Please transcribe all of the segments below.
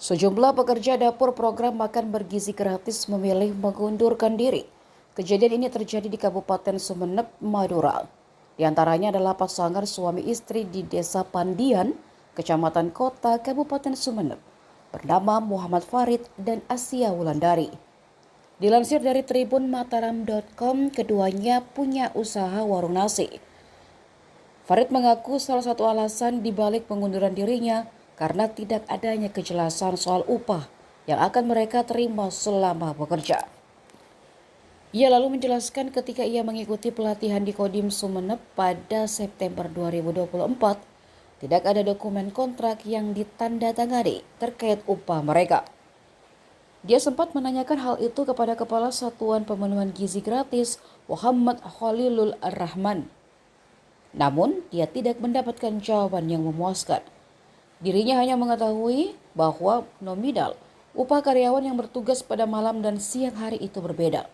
Sejumlah pekerja dapur program makan bergizi gratis memilih mengundurkan diri. Kejadian ini terjadi di Kabupaten Sumeneb, Madura. Di antaranya adalah pasangan suami istri di Desa Pandian, Kecamatan Kota, Kabupaten Sumeneb, bernama Muhammad Farid dan Asia Wulandari. Dilansir dari Tribun Mataram.com, keduanya punya usaha warung nasi. Farid mengaku salah satu alasan dibalik pengunduran dirinya karena tidak adanya kejelasan soal upah yang akan mereka terima selama bekerja. Ia lalu menjelaskan ketika ia mengikuti pelatihan di Kodim Sumeneb pada September 2024, tidak ada dokumen kontrak yang ditandatangani terkait upah mereka. Dia sempat menanyakan hal itu kepada Kepala Satuan Pemenuhan Gizi Gratis, Muhammad Khalilul Rahman. Namun, dia tidak mendapatkan jawaban yang memuaskan. Dirinya hanya mengetahui bahwa nominal upah karyawan yang bertugas pada malam dan siang hari itu berbeda.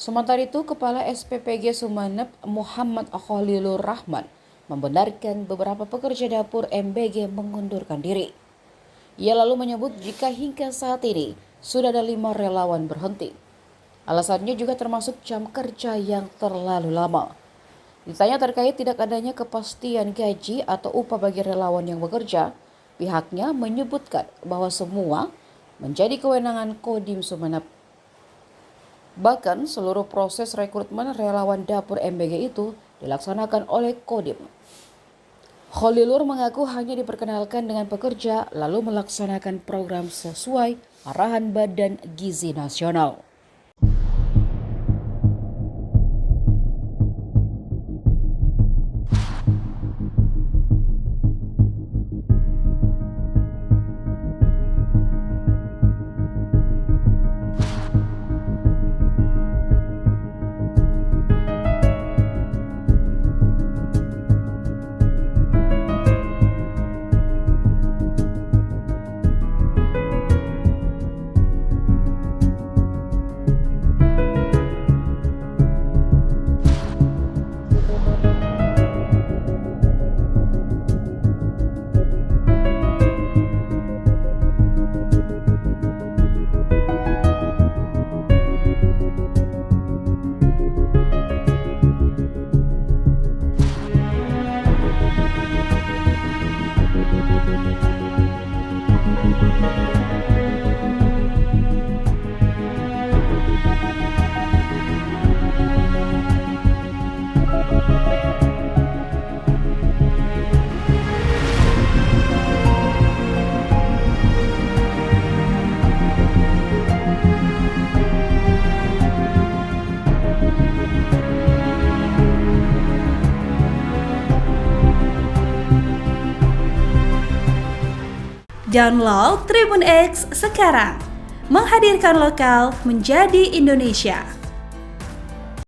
Sementara itu, Kepala SPPG Sumeneb Muhammad Khalilur Rahman membenarkan beberapa pekerja dapur MBG mengundurkan diri. Ia lalu menyebut jika hingga saat ini sudah ada 5 relawan berhenti. Alasannya juga termasuk jam kerja yang terlalu lama. Ditanya terkait tidak adanya kepastian gaji atau upah bagi relawan yang bekerja, pihaknya menyebutkan bahwa semua menjadi kewenangan Kodim Sumeneb. Bahkan seluruh proses rekrutmen relawan dapur MBG itu dilaksanakan oleh Kodim. Khalilur mengaku hanya diperkenalkan dengan pekerja lalu melaksanakan program sesuai arahan Badan Gizi Nasional. Download Tribun X sekarang, menghadirkan lokal menjadi Indonesia.